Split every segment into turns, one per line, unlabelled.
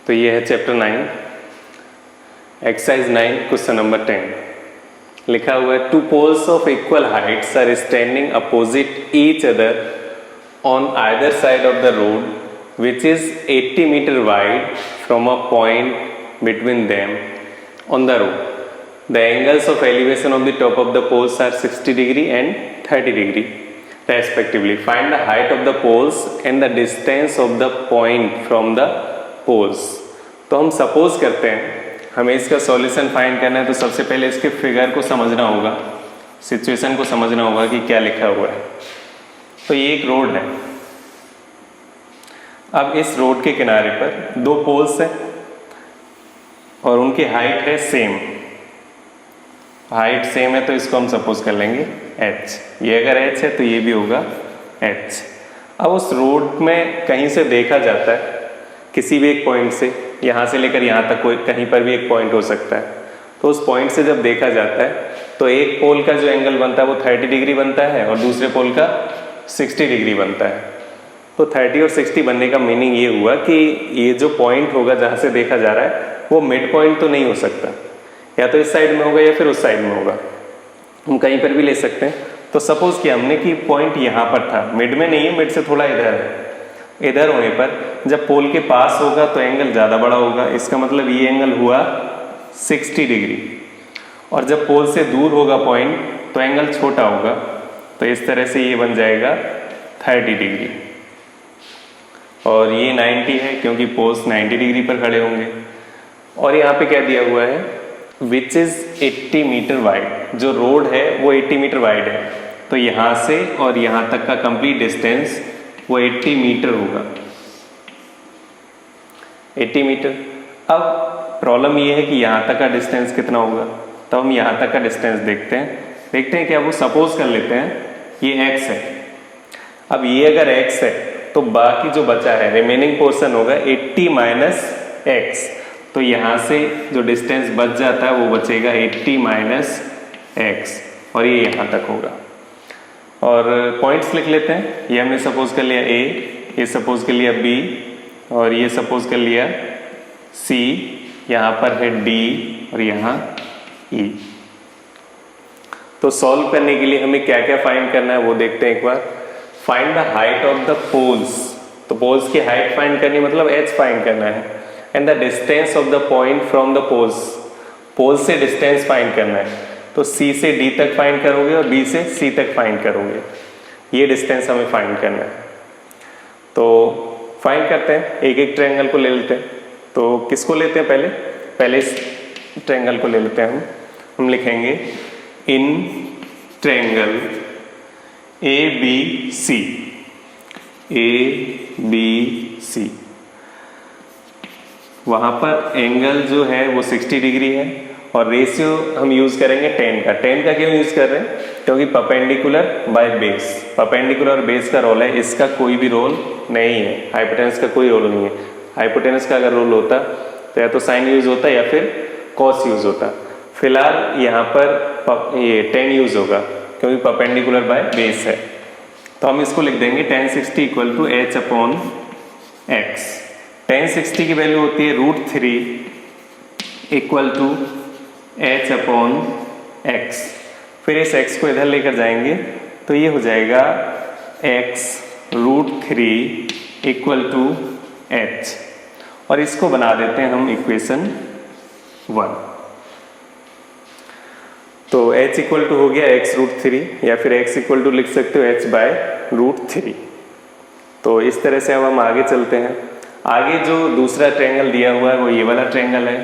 तो ये है चैप्टर 9 एक्सरसाइज 9 क्वेश्चन नंबर 10। लिखा हुआ है two poles of equal heights are standing opposite each other on either side of the road which is 80 metre wide from a point between them on the road. The angles of elevation of the top of the poles are 60 degree and 30 degree respectively. Find the height of the poles and the distance of the point from the poles. तो हम suppose करते हैं हमें इसका solution find करना है, तो सबसे पहले इसके फिगर को समझना होगा, सिचुएशन को समझना होगा कि क्या लिखा हुआ है. तो ये एक रोड है. अब इस रोड के किनारे पर दो पोल्स हैं और उनकी हाइट है सेम. हाइट सेम है तो इसको हम सपोज कर लेंगे h. ये अगर h है तो ये भी होगा h. अब उस रोड में कहीं से देखा जाता है, किसी भी एक पॉइंट से, यहाँ से लेकर यहाँ तक कोई कहीं पर भी एक पॉइंट हो सकता है. तो उस पॉइंट से जब देखा जाता है तो एक पोल का जो एंगल बनता है वो 30 डिग्री बनता है और दूसरे पोल का 60 डिग्री बनता है. तो 30 और 60 बनने का मीनिंग ये हुआ कि ये जो पॉइंट होगा जहाँ से देखा जा रहा है वो मिड पॉइंट तो नहीं हो सकता, या तो इस साइड में होगा या फिर उस साइड में होगा. हम कहीं पर भी ले सकते हैं. तो सपोज किया हमने कि पॉइंट यहाँ पर था, मिड में नहीं है, मिड से थोड़ा इधर है. इधर होने पर जब पोल के पास होगा तो एंगल ज़्यादा बड़ा होगा. इसका मतलब ये एंगल हुआ 60 डिग्री. और जब पोल से दूर होगा पॉइंट तो एंगल छोटा होगा. तो इस तरह से ये बन जाएगा 30 डिग्री. और ये 90 है क्योंकि पोल्स 90 डिग्री पर खड़े होंगे. और यहाँ पे क्या दिया हुआ है, विच इज 80 मीटर वाइड. जो रोड है वो 80 मीटर वाइड है. तो यहाँ से और यहाँ तक का कंप्लीट डिस्टेंस वो 80 मीटर होगा. 80 मीटर. अब प्रॉब्लम ये है कि यहाँ तक का डिस्टेंस कितना होगा. तो हम यहाँ तक का डिस्टेंस देखते हैं कि अब वो सपोज कर लेते हैं ये x है. अब ये अगर x है तो बाकी जो बचा है रिमेनिंग पोर्शन होगा 80 माइनस x. तो यहाँ से जो डिस्टेंस बच जाता है वो बचेगा 80 माइनस x और ये यहाँ तक होगा. और पॉइंट्स लिख लेते हैं. ये हमने सपोज कर लिया A, ये सपोज कर लिया B और ये सपोज कर लिया C. यहाँ पर है D और यहाँ E. तो सॉल्व करने के लिए हमें क्या क्या फाइंड करना है वो देखते हैं एक बार. Find the height of the poles. तो पोल्स की हाइट फाइंड करनी मतलब h फाइंड करना है. And the distance of the point from the poles. Poles से डिस्टेंस फाइंड करना है. तो C से D तक फाइंड करोगे और B से C तक फाइंड करोगे. ये डिस्टेंस हमें फाइंड करना है. तो फाइंड करते हैं, एक एक ट्रायंगल को ले लेते हैं. तो किसको लेते हैं पहले इस ट्रायंगल को ले लेते हैं. हम लिखेंगे इन ट्रायंगल ABC. ABC वहाँ पर एंगल जो है वो 60 डिग्री है और रेशियो हम यूज करेंगे 10 का. 10 का क्यों यूज कर रहे हैं, क्योंकि perpendicular by base. Perpendicular base का रोल है, इसका कोई भी रोल नहीं है. हाइपोटेनस का कोई रोल नहीं है. हाइपोटेनस का अगर रोल होता तो या तो साइन यूज होता या फिर कॉस यूज होता. फिलहाल यहाँ पर ये 10 यूज होगा क्योंकि परपेंडिकुलर बाय बेस है. तो हम इसको लिख देंगे tan 60 equal to h upon x. tan 60 की वैल्यू होती है √3 equal to h upon x. फिर इस x को इधर लेकर जाएंगे तो ये हो जाएगा x √3 इक्वल टू h. और इसको बना देते हैं हम इक्वेशन 1. तो h इक्वल टू हो गया x √3 या फिर x इक्वल टू लिख सकते हो h बाय √3. तो इस तरह से अब हम आगे चलते हैं. आगे जो दूसरा ट्रायंगल दिया हुआ है वो ये वाला ट्रायंगल है.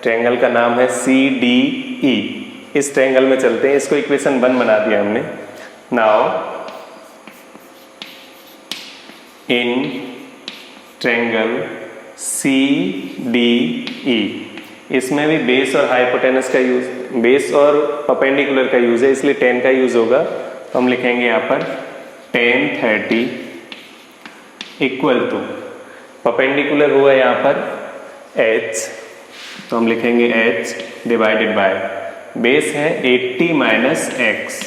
ट्रायंगल का नाम है CDE. इस ट्रायंगल में चलते हैं. इसको इक्वेशन 1 बना दिया हमने. नाउ इन ट्रायंगल CDE इसमें भी बेस और हाइपोटेनस का यूज, बेस और परपेंडिकुलर का यूज है, इसलिए 10 का यूज होगा. तो हम लिखेंगे यहाँ पर tan 30 इक्वल टू परपेंडिकुलर हुआ यहाँ पर h. तो हम लिखेंगे h डिवाइडेड बाय बेस है 80 माइनस x.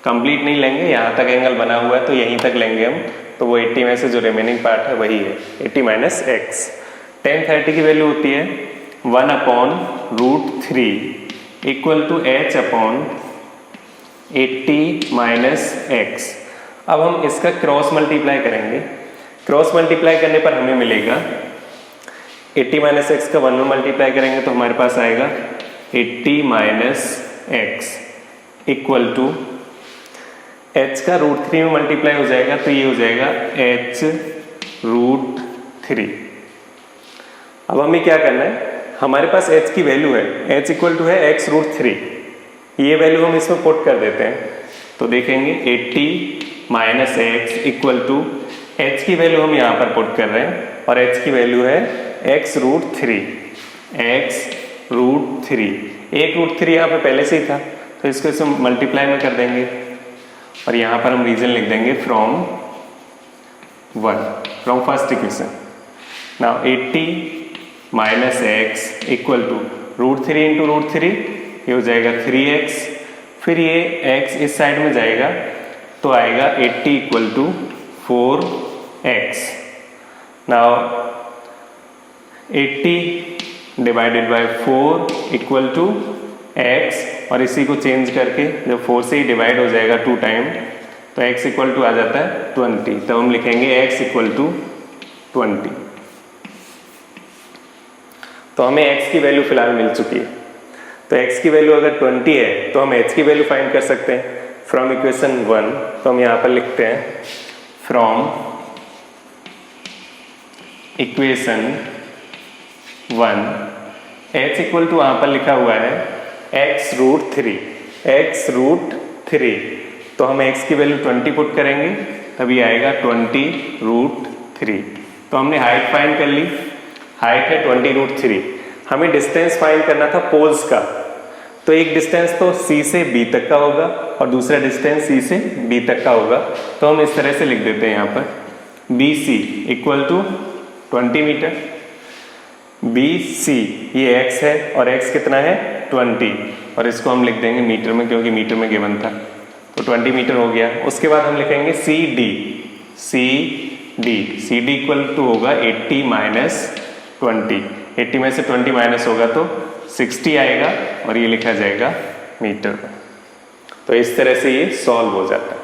कंप्लीट नहीं लेंगे, यहाँ तक एंगल बना हुआ है तो यहीं तक लेंगे हम. तो वो 80 में से जो रिमेनिंग पार्ट है वही है 80 माइनस x tan 30 की वैल्यू होती है 1/√3 equal to h upon 80 minus x। अब हम इसका क्रॉस मल्टीप्लाई करेंगे। क्रॉस मल्टीप्लाई करने पर हमें मिलेगा 80 माइनस एक्स का 1 में मल्टीप्लाई करेंगे तो हमारे पास आएगा 80 minus x equal to h का √3 में मल्टीप्लाई हो जाएगा तो ये हो जाएगा h√3। अब हमें क्या करना है, हमारे पास h की वैल्यू है, h इक्वल टू है x√3, ये वैल्यू हम इसमें पुट कर देते हैं तो देखेंगे 80 minus x equal to h की वैल्यू हम यहाँ पर पुट कर रहे हैं और h की वैल्यू है x√3। x√3 1√3 यहाँ पे पहले से ही था तो इसको इसे मल्टीप्लाई में कर देंगे और यहाँ पर हम रीजन लिख देंगे from first equation. Now 80 minus x equal to √3 into √3, ये हो जाएगा 3x, फिर ये x इस साइड में जाएगा तो आएगा 80 equal to 4x। Now 80 divided by 4 equal to x और इसी को चेंज करके जब 4 से ही डिवाइड हो जाएगा 2 टाइम तो x इक्वल टू आ जाता है 20, तो हम लिखेंगे x इक्वल टू 20। तो हमें x की वैल्यू फिलहाल मिल चुकी है, तो x की वैल्यू अगर 20 है तो हम h की वैल्यू फाइंड कर सकते हैं फ्रॉम इक्वेशन 1। तो हम यहाँ पर लिखते हैं from equation 1 h equal to वहाँ पर लिखा हुआ है x√3। तो हम x की वैल्यू 20 पुट करेंगे तभी आएगा 20√3। तो हमने हाइट फाइंड कर ली, हाइट है 20√3। हमें डिस्टेंस फाइंड करना था पोल्स का, तो एक डिस्टेंस तो C से B तक का होगा और दूसरा डिस्टेंस C से B तक का होगा। तो हम इस तरह से लिख देते हैं यहाँ पर BC equal to 20 metre. BC ये x है और x कितना है 20 और इसको हम लिख देंगे मीटर में क्योंकि मीटर में गिवन था, तो 20 मीटर हो गया। उसके बाद हम लिखेंगे CD इक्वल टू होगा 80 माइनस 20, 80 में से 20 माइनस होगा तो 60 आएगा और ये लिखा जाएगा मीटर में। तो इस तरह से ये सॉल्व हो जाता है।